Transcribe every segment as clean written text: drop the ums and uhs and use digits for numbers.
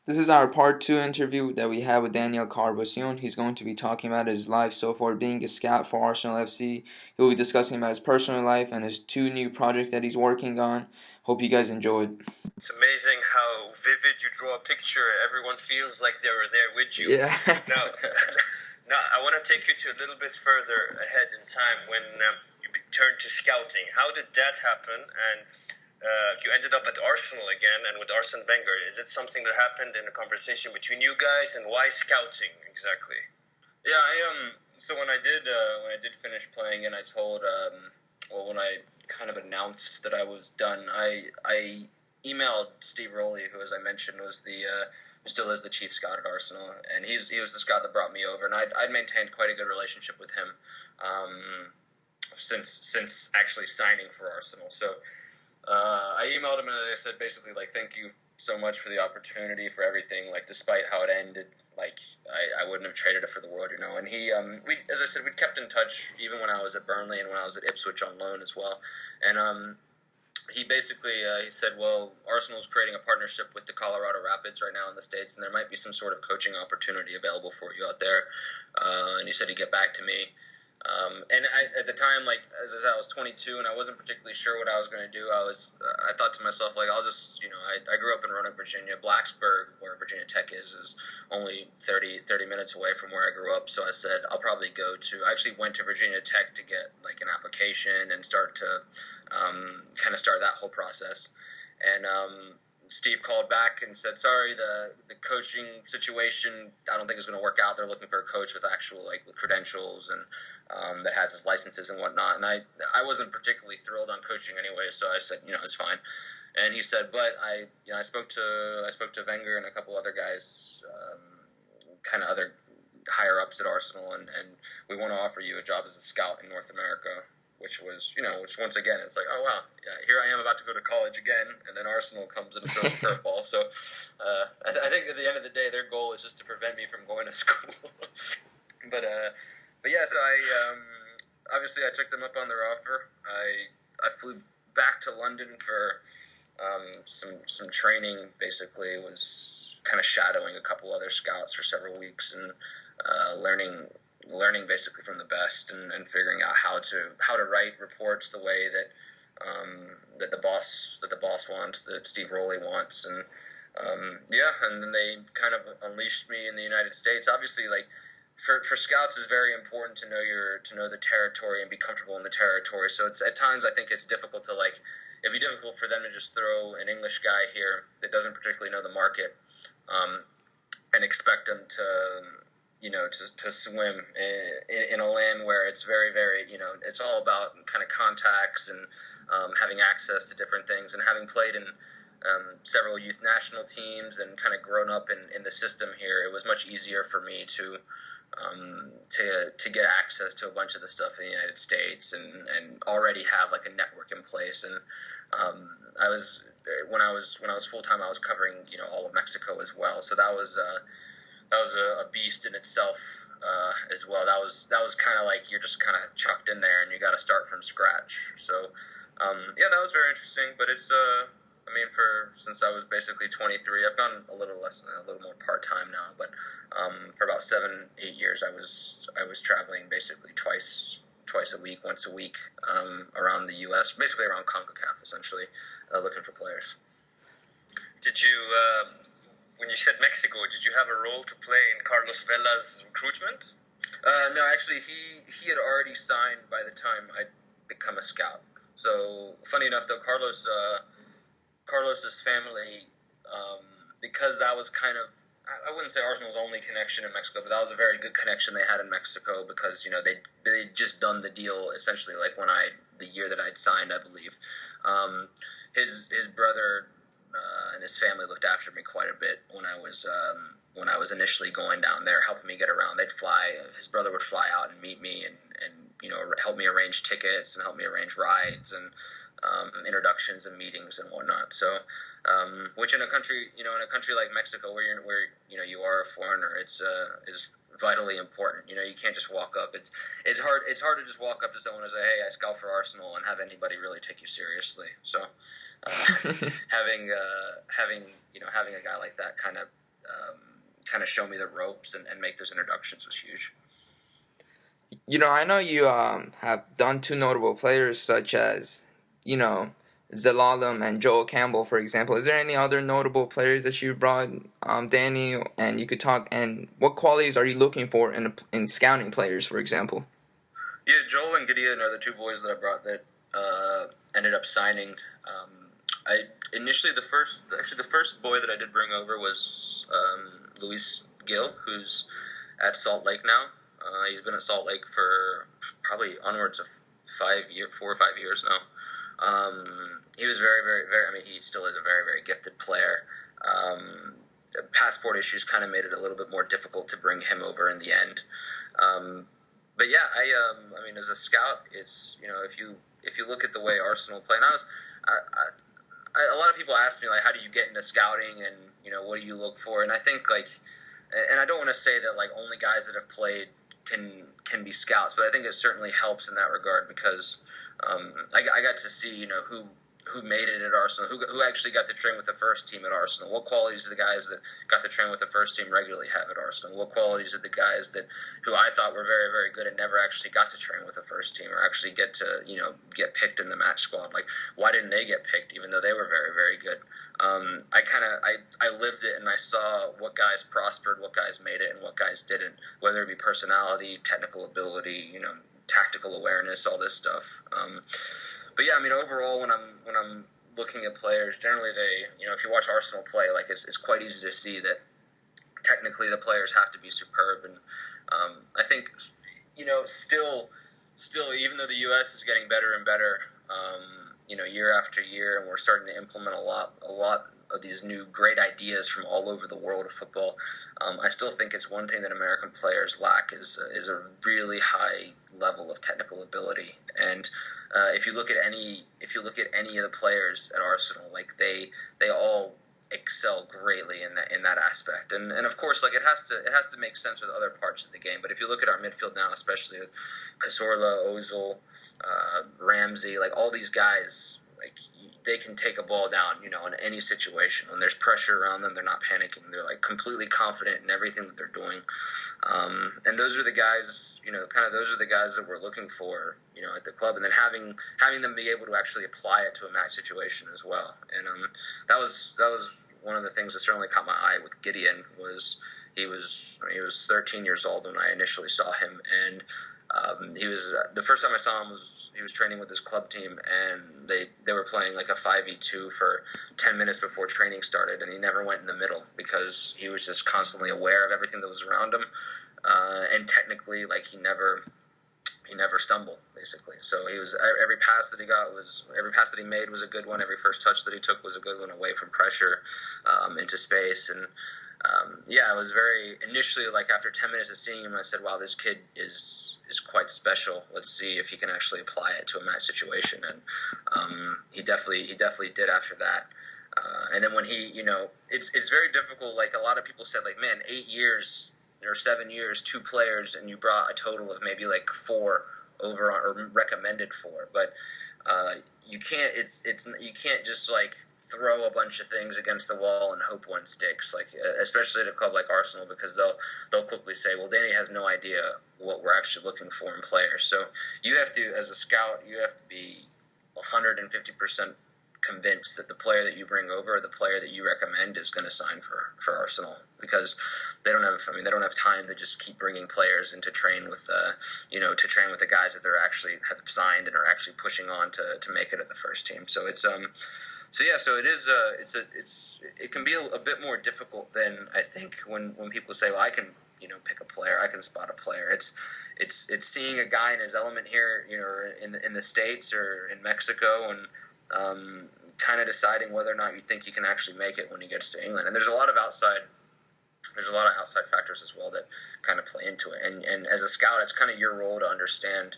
This is our part two interview that we have with Daniel Karbassiyoon. He's going to be talking about his life so far being a scout for Arsenal FC. He'll be discussing about his personal life and his two new projects that he's working on. Hope you guys enjoyed. It's amazing how vivid you draw a picture. Everyone feels like they were there with you. Yeah. Now, now I want to take you to a little bit further ahead in time when you turned to scouting. How did that happen? And you ended up at Arsenal again and with Arsene Wenger. Is it something that happened in a conversation between you guys? And why scouting exactly? Yeah, So when I did finish playing, and I told when I kind of announced that I was done, I emailed Steve Rowley, who, as I mentioned, was still is the chief scout at Arsenal, and he was the scout that brought me over, and I'd maintained quite a good relationship with him since actually signing for Arsenal. So I emailed him and I said basically like, thank you so much for the opportunity, for everything. Like, despite how it ended, like I wouldn't have traded it for the world, And he, as I said, we kept in touch even when I was at Burnley and when I was at Ipswich on loan as well. And he basically he said, well, Arsenal's creating a partnership with the Colorado Rapids right now in the States, and there might be some sort of coaching opportunity available for you out there. And he said he'd get back to me. At the time, like as I said, I was 22 and I wasn't particularly sure what I was going to do. I thought to myself, like, I'll just, I grew up in Roanoke, Virginia. Blacksburg, where Virginia Tech is only 30 minutes away from where I grew up. So I said, I'll probably I actually went to Virginia Tech to get like an application and start to kind of start that whole process. And Steve called back and said, sorry, the coaching situation, I don't think is going to work out. They're looking for a coach with actual, like, with credentials and that has his licenses and whatnot. And I wasn't particularly thrilled on coaching anyway, so I said, it's fine. And he said, but I spoke to Wenger and a couple other guys, kind of other higher ups at Arsenal, and we want to offer you a job as a scout in North America. Which was, which once again, it's like, oh, wow, yeah, here I am about to go to college again, and then Arsenal comes in and throws a curveball. So I think at the end of the day, their goal is just to prevent me from going to school. but yeah, so obviously I took them up on their offer. I flew back to London for some training, basically. Was kind of shadowing a couple other scouts for several weeks and learning basically from the best and figuring out how to write reports the way that that the boss wants, that Steve Rowley wants, and and then they kind of unleashed me in the United States. Obviously, like for scouts, it's very important to know the territory and be comfortable in the territory. So it's at times I think it's difficult to it'd be difficult for them to just throw an English guy here that doesn't particularly know the market and expect him to to swim in a land where it's very, very, it's all about kind of contacts and having access to different things. And having played in several youth national teams and kind of grown up in the system here, it was much easier for me to get access to a bunch of the stuff in the United States and already have like a network in place. And I was when I was full time, I was covering all of Mexico as well. So that was a beast in itself as well. That was kind of like you're just kind of chucked in there and you got to start from scratch. So that was very interesting. But it's since I was basically 23, I've gone a little more part time now. But for about 7-8 years, I was traveling basically twice a week, once a week around the U.S., basically around CONCACAF, essentially looking for players. Did you? When you said Mexico, did you have a role to play in Carlos Vela's recruitment? No, actually, he had already signed by the time I'd become a scout. So, funny enough, though, Carlos's family, because that was kind of, I wouldn't say Arsenal's only connection in Mexico, but that was a very good connection they had in Mexico because, they'd just done the deal essentially like the year that I'd signed, I believe. His brother and his family looked after me quite a bit when I was initially going down there, helping me get around. His brother would fly out and meet me and help me arrange tickets and help me arrange rides and introductions and meetings and whatnot. So, which in a country like Mexico where you are a foreigner, is vitally important. You can't just walk up. It's hard to just walk up to someone and say, "Hey, I scout for Arsenal," and have anybody really take you seriously. So having a guy like that kind of kind of show me the ropes and make those introductions was huge. I know you have done two notable players such as, Zelalem and Joel Campbell, for example. Is there any other notable players that you brought, Danny, and you could talk, and what qualities are you looking for in scouting players, for example? Yeah, Joel and Gideon are the two boys that I brought that ended up signing. I initially the first boy that I did bring over was Luis Gill, who's at Salt Lake now. He's been at Salt Lake for probably onwards of 4 or 5 years now. He was very, very, very. I mean, he still is a very, very gifted player. Passport issues kind of made it a little bit more difficult to bring him over in the end. But yeah, I mean, as a scout, it's if you look at the way Arsenal play, and a lot of people ask me like, how do you get into scouting, and what do you look for? And I think and I don't want to say that like only guys that have played can be scouts, but I think it certainly helps in that regard because I got to see who made it at Arsenal, who actually got to train with the first team at Arsenal. What qualities do the guys that got to train with the first team regularly have at Arsenal? What qualities did the guys who I thought were very, very good and never actually got to train with the first team or actually get to get picked in the match squad? Like, why didn't they get picked even though they were very, very good? I lived it and I saw what guys prospered, what guys made it, and what guys didn't. Whether it be personality, technical ability, tactical awareness, all this stuff. But yeah, I mean, overall, when I'm looking at players, generally they, if you watch Arsenal play, like it's quite easy to see that technically the players have to be superb, and I think, still, even though the U.S. is getting better and better, year after year, and we're starting to implement a lot of these new great ideas from all over the world of football, I still think it's one thing that American players lack is a really high level of technical ability. And if you look at any of the players at Arsenal, like they all excel greatly in that aspect. And of course, like it has to make sense with other parts of the game. But if you look at our midfield now, especially with Cazorla, Ozil, Ramsey, like all these guys, like they can take a ball down, in any situation. When there's pressure around them, they're not panicking. They're like completely confident in everything that they're doing. And those are the guys, those are the guys that we're looking for, at the club. And then having them be able to actually apply it to a match situation as well. And that was one of the things that certainly caught my eye with Gideon was he was 13 years old when I initially saw him, and he was the first time I saw him was he was training with his club team, and they were playing like a 5v2 for 10 minutes before training started, and he never went in the middle because he was just constantly aware of everything that was around him, and technically like he never stumbled basically. So he was every pass that he made was a good one. Every first touch that he took was a good one away from pressure into space. And it was very initially like after 10 minutes of seeing him, I said, "Wow, this kid is quite special. Let's see if he can actually apply it to a match situation." And he definitely did after that. And then when he, it's very difficult. Like a lot of people said, like, man, 8 years or 7 years, 2 players, and you brought a total of maybe like 4 over or recommended 4. But you can't. You can't just like throw a bunch of things against the wall and hope one sticks. Like especially at a club like Arsenal, because they'll quickly say, "Well, Danny has no idea what we're actually looking for in players." So you have to, as a scout, you have to be 150% convinced that the player that you bring over, the player that you recommend, is going to sign for Arsenal, because they don't have time to just keep bringing players in to train with to train with the guys that they're actually have signed and are actually pushing on to make it at the first team. So it's it can be a bit more difficult than I think when people say, well, I can pick a player, I can spot a player. It's seeing a guy in his element here, in the States or in Mexico, and kind of deciding whether or not you think he can actually make it when he gets to England. And there's a lot of outside factors as well that kind of play into it. And as a scout, it's kind of your role to understand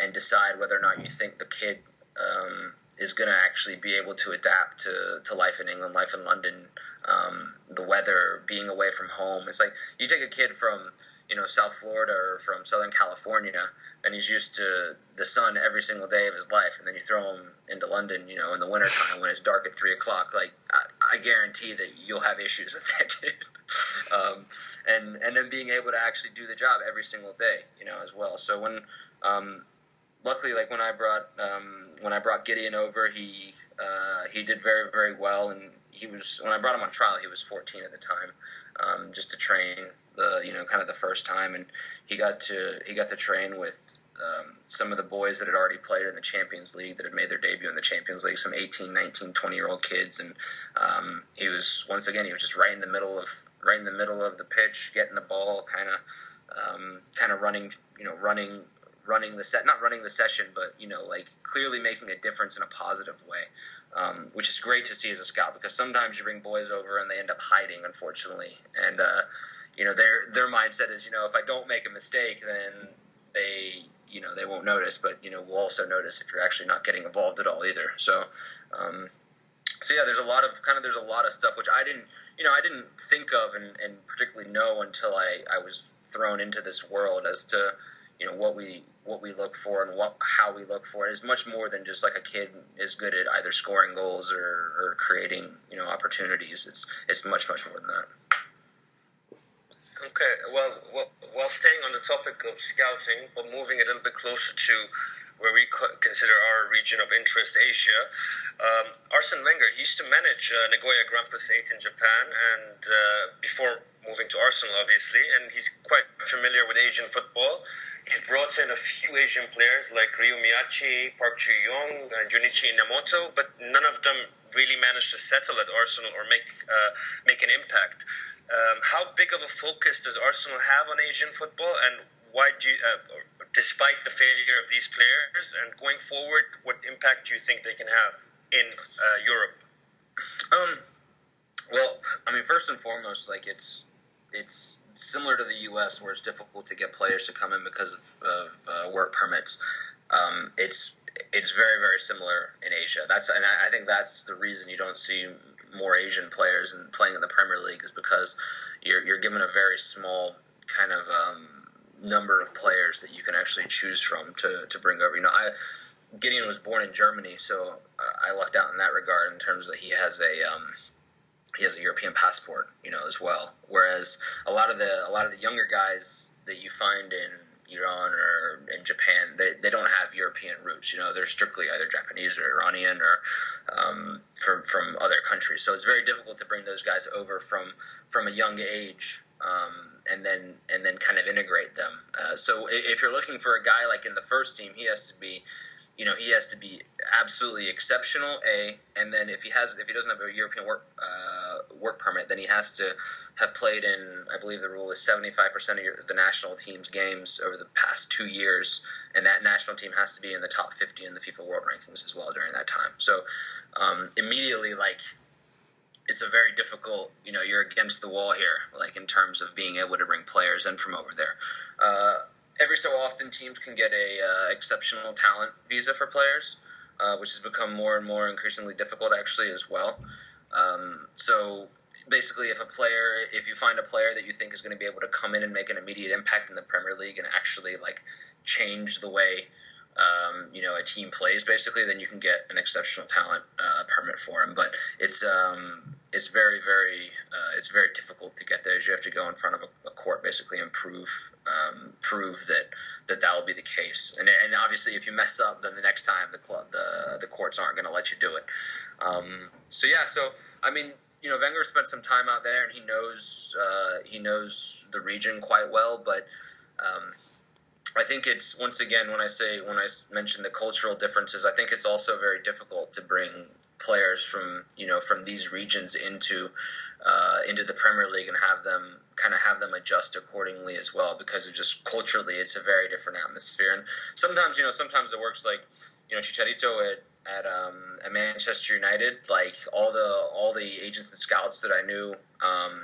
and decide whether or not you think the kid is going to actually be able to adapt to life in England, life in London, the weather, being away from home. It's like you take a kid from South Florida or from Southern California, and he's used to the sun every single day of his life, and then you throw him into London, in the wintertime when it's dark at 3 o'clock. Like, I guarantee that you'll have issues with that kid. And then being able to actually do the job every single day, as well. So when luckily, like when I brought Gideon over, he did very, very well, and when I brought him on trial, he was 14 at the time, just to train kind of the first time, and he got to train with some of the boys that had already played in the Champions League, that had made their debut in the Champions League, some 18, 19, 20-year-old kids, and he was just right in the middle of the pitch, getting the ball, kind of running the set, not running the session, but like clearly making a difference in a positive way, which is great to see as a scout, because sometimes you bring boys over and they end up hiding, unfortunately, and their mindset is, if I don't make a mistake, then they won't notice, but we'll also notice if you're actually not getting involved at all either. So yeah, there's a lot of stuff which I didn't think of and particularly know until I was thrown into this world, as to what we look for and how we look for it is much more than just like a kid is good at either scoring goals or creating opportunities. It's much more than that. Okay, well, while staying on the topic of scouting, but moving a little bit closer to where we consider our region of interest, Asia, Arsene Wenger, he used to manage Nagoya Grampus 8 in Japan, and before moving to Arsenal, obviously, and he's quite familiar with Asian football. He's brought in a few Asian players like Ryu Miyachi, Park Ju-young, and Junichi Inamoto, but none of them really managed to settle at Arsenal or make an impact. How big of a focus does Arsenal have on Asian football, and why do you, despite the failure of these players, and going forward, what impact do you think they can have in Europe? Well, I mean, first and foremost, like it's similar to the U.S., where it's difficult to get players to come in because of work permits. It's very, very similar in Asia. And I think that's the reason you don't see more Asian players and playing in the Premier League, is because you're given a very small kind of number of players that you can actually choose from to bring over. Gideon was born in Germany, so I lucked out in that regard, in terms of that he has a European passport, as well. Whereas a lot of the younger guys that you find in Iran or in Japan, they don't have European roots. They're strictly either Japanese or Iranian or from other countries. So it's very difficult to bring those guys over from a young age, and then kind of integrate them. So if you're looking for a guy like in the first team, he has to be absolutely exceptional. And then if he doesn't have a European work permit, then he has to have played in, I believe the rule is 75% of the national team's games over the past 2 years, and that national team has to be in the top 50 in the FIFA World Rankings as well during that time. So immediately, like, it's a very difficult, you're against the wall here, like in terms of being able to bring players in from over there. Every so often, teams can get a exceptional talent visa for players, which has become more and more increasingly difficult, actually, as well. So basically, if you find a player that you think is going to be able to come in and make an immediate impact in the Premier League and actually like change the way a team plays, basically, then you can get an exceptional talent permit for him. But it's very, very it's very difficult to get those. You have to go in front of a court, basically, and prove that will be the case. And obviously, if you mess up, then the next time the courts aren't going to let you do it. So I mean, Wenger spent some time out there, and he knows the region quite well. But I think it's, once again, when I mention the cultural differences, I think it's also very difficult to bring players from these regions into the Premier League and have them adjust accordingly as well, because of just culturally, it's a very different atmosphere. And sometimes it works, like Chicharito at Manchester United, like all the agents and scouts that I knew,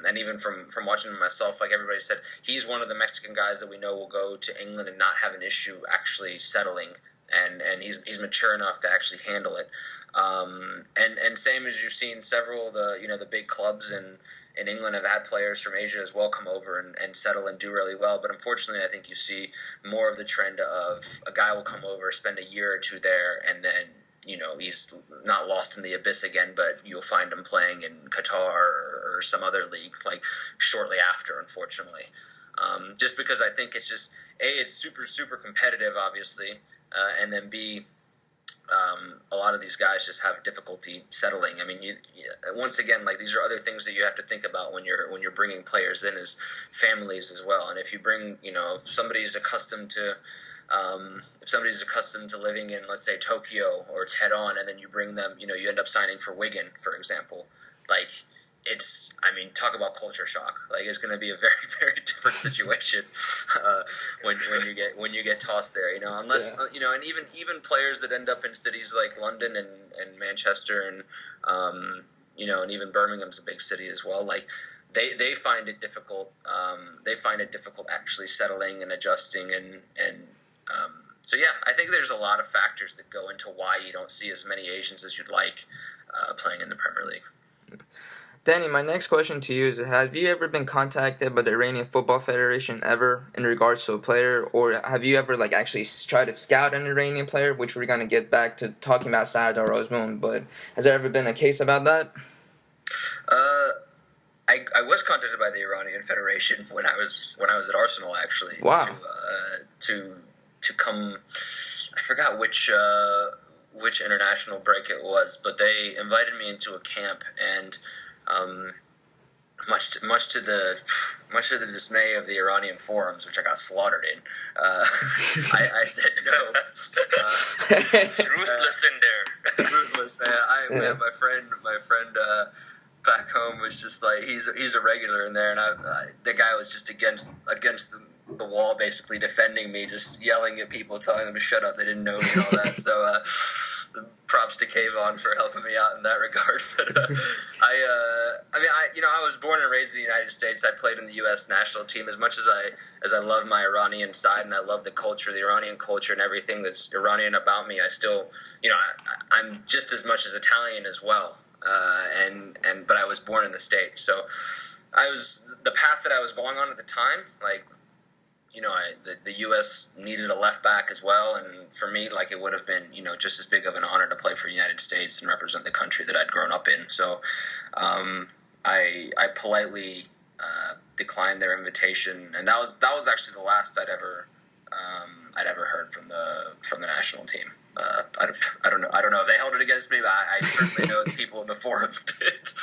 and even from watching him myself, like everybody said, he's one of the Mexican guys that we know will go to England and not have an issue actually settling, and he's mature enough to actually handle it. And same as you've seen several of the big clubs in England have had players from Asia as well come over and settle and do really well. But unfortunately, I think you see more of the trend of a guy will come over, spend a year or two there, and then he's not lost in the abyss again, but you'll find him playing in Qatar or some other league like shortly after, unfortunately. Just because I think it's just it's super super competitive, obviously, and then B, a lot of these guys just have difficulty settling. I mean, once again, like these are other things that you have to think about when you're bringing players in as families as well. And if you bring, if somebody's accustomed to living in, let's say, Tokyo or Tehran, and then you bring them, you end up signing for Wigan, for example, like talk about culture shock. Like it's going to be a very, very different situation when you get tossed there. Unless and even players that end up in cities like London and Manchester and and even Birmingham's a big city as well. Like they find it difficult. They find it difficult actually settling and adjusting so yeah, I think there's a lot of factors that go into why you don't see as many Asians as you'd like playing in the Premier League. Danny, my next question to you is, have you ever been contacted by the Iranian Football Federation ever in regards to a player, or have you ever actually tried to scout an Iranian player, which we're going to get back to talking about Sardar Ozmoon, but has there ever been a case about that? I was contacted by the Iranian Federation when I was at Arsenal, actually. Wow. To come, I forgot which international break it was, but they invited me into a camp, and much to the dismay of the Iranian forums, which I got slaughtered in, I said no. Ruthless in there. Ruthless, man. My friend back home was just like he's a regular in there, and the guy was just against the wall, basically defending me, just yelling at people, telling them to shut up, they didn't know me and all that. So props to Kayvon for helping me out in that regard. But I was born and raised in the United States. I played in the U.S. national team. As much as I love my Iranian side and I love the culture, the Iranian culture, and everything that's Iranian about me, I still, I'm just as much as Italian as well. But I was born in the States, so the path that I was going on at the time, like, the U.S. needed a left back as well, and for me, like, it would have been, just as big of an honor to play for the United States and represent the country that I'd grown up in. So, I politely declined their invitation, and that was actually the last I'd ever heard from the national team. I don't know if they held it against me, but I certainly know the people in the forums did.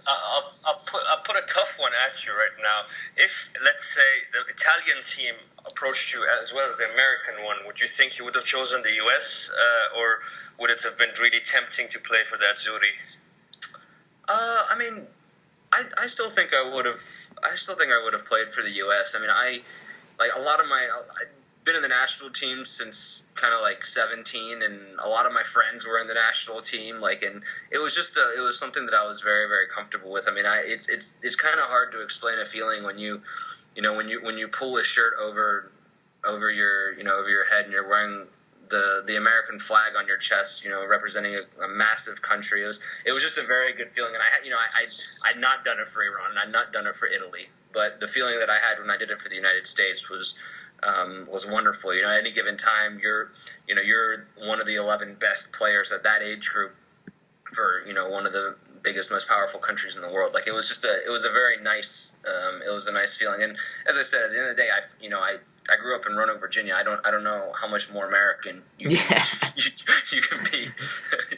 I'll put a tough one at you right now. If, let's say, the Italian team approached you as well as the American one, would you think you would have chosen the U.S. Or would it have been really tempting to play for the Azzurri? I still think I would have played for the U.S. I've been in the national team since kind of like 17, and a lot of my friends were in the national team. And it was something that I was very, very comfortable with. It's kind of hard to explain a feeling when you pull a shirt over your head and you're wearing the American flag on your chest, representing a massive country. It was just a very good feeling, and I'd not done it for Iran, and I'd not done it for Italy, but the feeling that I had when I did it for the United States was wonderful. At any given time, you're one of the 11 best players at that age group for one of the biggest, most powerful countries in the world. Like, it was a very nice, it was a nice feeling. And as I said, at the end of the day, I grew up in Roanoke, Virginia. I don't know how much more American you can be.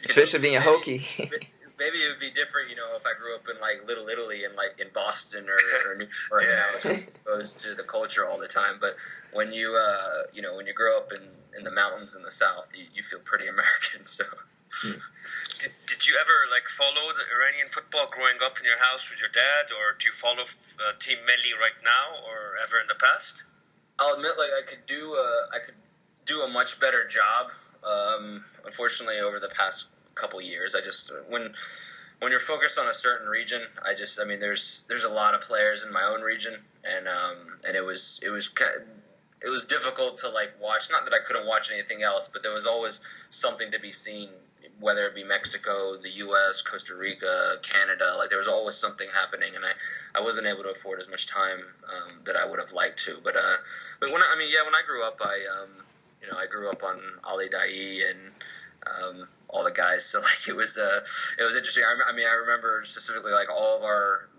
Especially being a Hokie. Maybe it would be different, if I grew up in Little Italy and in Boston or New York, and I was just exposed to the culture all the time. But when you when you grow up in the mountains in the South, you feel pretty American. So. Did you ever follow the Iranian football growing up in your house with your dad, or do you follow Team Melli right now, or ever in the past? I'll admit, I could do a much better job. Unfortunately, over the past couple years, I just when you're focused on a certain region, there's a lot of players in my own region, and it was difficult to watch. Not that I couldn't watch anything else, but there was always something to be seen, whether it be Mexico, the U.S., Costa Rica, Canada. There was always something happening, and I wasn't able to afford as much time that I would have liked to. But when I grew up, I grew up on Ali Daei and all the guys. So like it was interesting. I mean, I remember specifically like all of our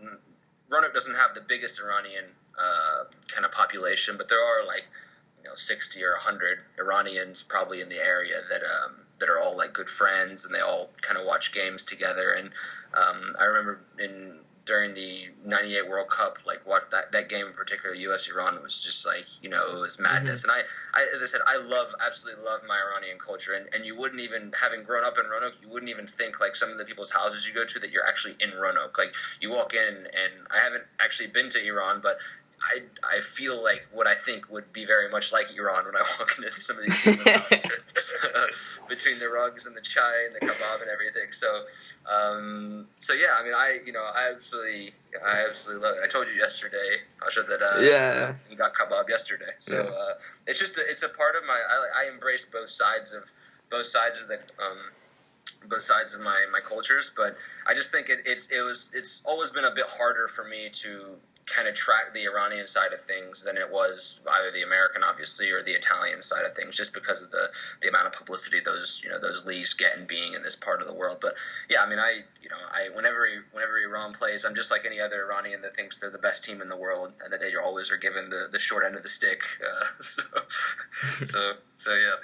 Roanoke doesn't have the biggest Iranian kind of population, but there are like 60 or 100 Iranians probably in the area that are all like good friends, and they all kind of watch games together. And I remember during the '98 World Cup, like what that game in particular, U.S. Iran, was just like it was madness. Mm-hmm. And I as I said, I absolutely love my Iranian culture, and you wouldn't even, having grown up in Roanoke, you wouldn't even think like some of the people's houses you go to that you're actually in Roanoke. Like you walk in, and I haven't actually been to Iran, but I feel like what I think would be very much like Iran when I walk into some of these people's houses, between the rugs and the chai and the kebab and everything. So yeah, I mean, I absolutely love it. I told you yesterday, Pasha, that you got kebab yesterday. So it's a part of my. I embrace both sides of the. Both sides of my cultures, but I just think it's always been a bit harder for me to kind of track the Iranian side of things than it was either the American, obviously, or the Italian side of things, just because of the amount of publicity those leagues get in being in this part of the world. But yeah, I mean, I whenever Iran plays, I'm just like any other Iranian that thinks they're the best team in the world, and that they always are given the short end of the stick. So yeah.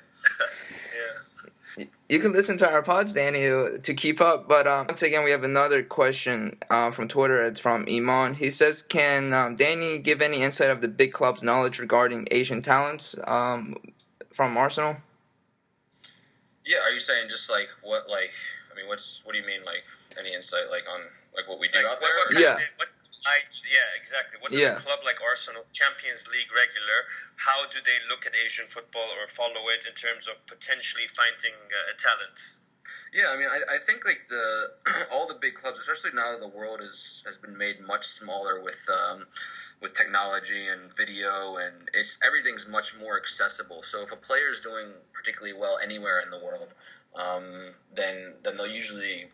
Yeah. You can listen to our pods, Danny, to keep up. But once again, we have another question from Twitter. It's from Iman. He says, can Danny give any insight of the big club's knowledge regarding Asian talents from Arsenal? Yeah, are you saying just like what do you mean, like any insight like on like what we do out there? Exactly. What does a club like Arsenal, Champions League regular, how do they look at Asian football or follow it in terms of potentially finding a talent? Yeah, I mean, I think like all the big clubs, especially now that the world has been made much smaller with technology and video, and everything's much more accessible. So if a player is doing particularly well anywhere in the world, then they'll usually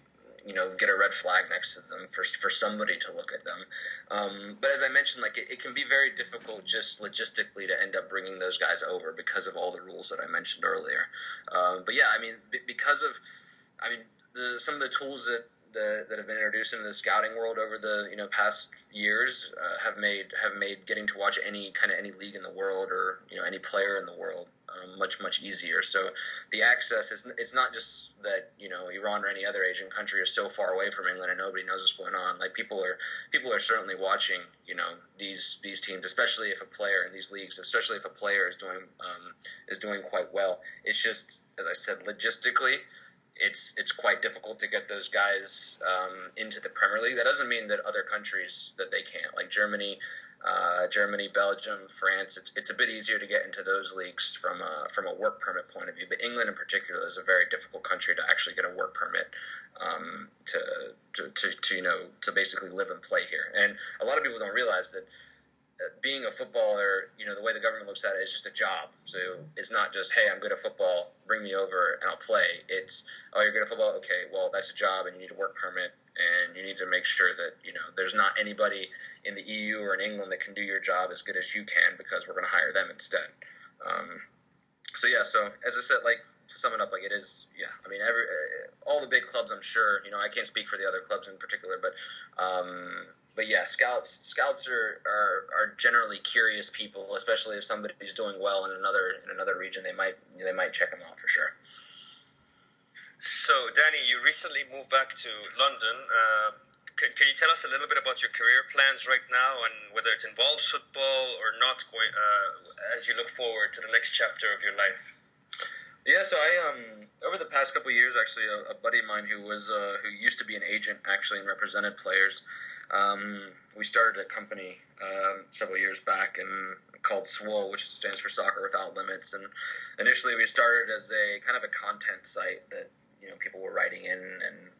get a red flag next to them for somebody to look at them. But as I mentioned, like it can be very difficult just logistically to end up bringing those guys over because of all the rules that I mentioned earlier. But yeah, I mean, because of some of the tools that have been introduced into the scouting world over the past years have made getting to watch any league in the world or any player in the world much easier. So the access it's not just that Iran or any other Asian country is so far away from England and nobody knows what's going on. Like people are certainly watching these teams, especially if a player in these leagues, especially if a player is doing quite well. It's just, as I said, logistically, it's quite difficult to get those guys into the Premier League. That doesn't mean that other countries that they can't, like Germany, Belgium, France. It's a bit easier to get into those leagues from a work permit point of view. But England in particular is a very difficult country to actually get a work permit to basically live and play here. And a lot of people don't realize that being a footballer, the way the government looks at it is just a job. So it's not just, hey, I'm good at football, bring me over and I'll play. It's, oh, you're good at football? Okay, well, that's a job and you need a work permit and you need to make sure that, there's not anybody in the EU or in England that can do your job as good as you can because we're going to hire them instead. So as I said, like, to sum it up, like it is, yeah. I mean, all the big clubs, I'm sure. I can't speak for the other clubs in particular, but yeah, scouts are generally curious people, especially if somebody's doing well in another region. They might check them out for sure. So, Danny, you recently moved back to London. Can you tell us a little bit about your career plans right now and whether it involves football or not, as you look forward to the next chapter of your life? Yeah, so I over the past couple of years, actually, a buddy of mine who used to be an agent actually and represented players. We started a company several years back and called SWOL, which stands for Soccer Without Limits. And initially, we started as a kind of a content site that people were writing in, and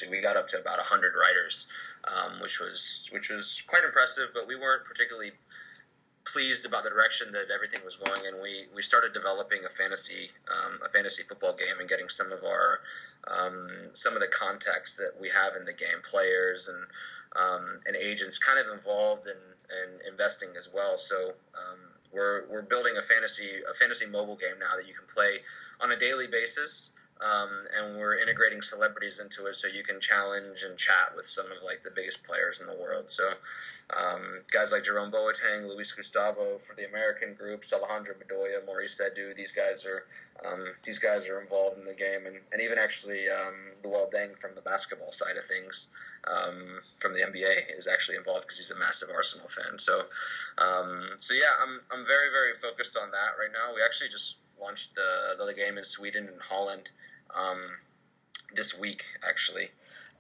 we got up to about 100 writers, which was quite impressive. But we weren't particularly pleased about the direction that everything was going, and we started developing a fantasy football game and getting some of the context that we have in the game, players and agents, kind of involved in investing as well. So we're building a fantasy mobile game now that you can play on a daily basis. and we're integrating celebrities into it, so you can challenge and chat with some of like the biggest players in the world. So guys like Jerome Boateng, Luis Gustavo for the American groups, Alejandro Bedoya, Maurice Edu, these guys are involved in the game, and even actually Luol Deng from the basketball side of things. From the NBA is actually involved because he's a massive Arsenal fan. So yeah, I'm very, very focused on that right now. We actually just launched the game in Sweden and Holland this week, actually.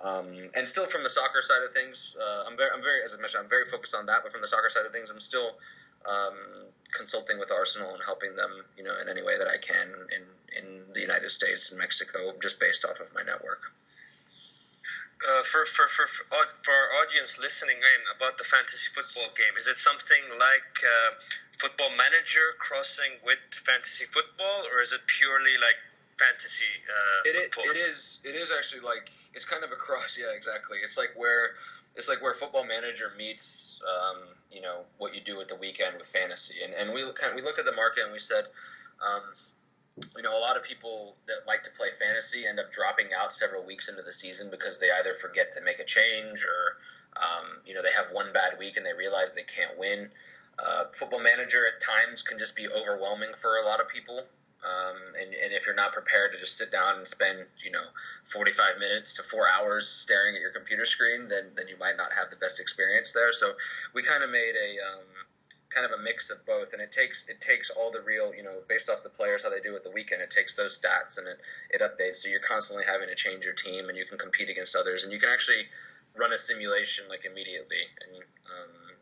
And still from the soccer side of things, I'm very, as I mentioned, I'm very focused on that. But from the soccer side of things, I'm still consulting with Arsenal and helping them, in any way that I can in the United States and Mexico, just based off of my network. For our audience listening in about the fantasy football game, is it something like Football Manager crossing with fantasy football, or is it purely like fantasy football? It is actually like, it's kind of a cross. Yeah, exactly. It's like where Football Manager meets what you do at the weekend with fantasy, and we looked at the market and we said. A lot of people that like to play fantasy end up dropping out several weeks into the season because they either forget to make a change or, they have one bad week and they realize they can't win. Football Manager at times can just be overwhelming for a lot of people. And if you're not prepared to just sit down and spend, 45 minutes to 4 hours staring at your computer screen, then you might not have the best experience there. So we kind of made a mix of both, and it takes all the real, based off the players, how they do at the weekend, it takes those stats and it updates, so you're constantly having to change your team, and you can compete against others, and you can actually run a simulation like immediately, and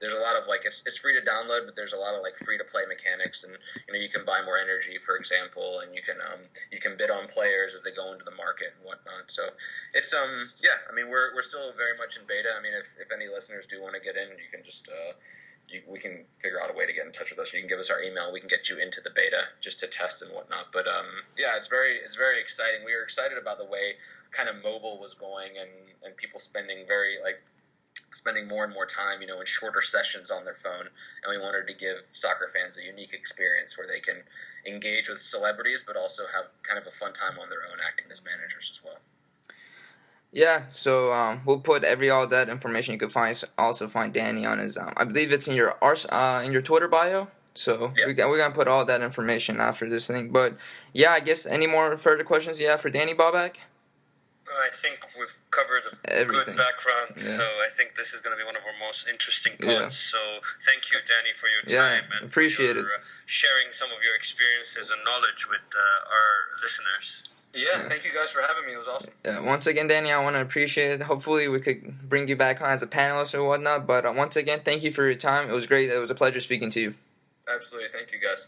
there's a lot of like, it's free to download, but there's a lot of like free to play mechanics, and you can buy more energy, for example, and you can bid on players as they go into the market and whatnot. So it's we're still very much in beta. I mean, if any listeners do want to get in, you can just we can figure out a way to get in touch with us. You can give us our email. We can get you into the beta just to test and whatnot. But it's very exciting. We were excited about the way kind of mobile was going, and people spending more and more time, in shorter sessions on their phone. And we wanted to give soccer fans a unique experience where they can engage with celebrities, but also have kind of a fun time on their own acting as managers as well. Yeah, so we'll put all that information. You can find Danny on his. I believe it's in your Twitter bio. So yeah. we're gonna put all that information after this thing. But yeah, I guess any more further questions you have for Danny, Babak? I think we've covered a good background, so I think this is going to be one of our most interesting pods. Yeah. So thank you, Danny, for your time and appreciate it. Sharing some of your experiences and knowledge with our listeners. Yeah, thank you guys for having me. It was awesome. Yeah, once again, Danny, I want to appreciate it. Hopefully we could bring you back on as a panelist or whatnot. But once again, thank you for your time. It was great. It was a pleasure speaking to you. Absolutely. Thank you, guys.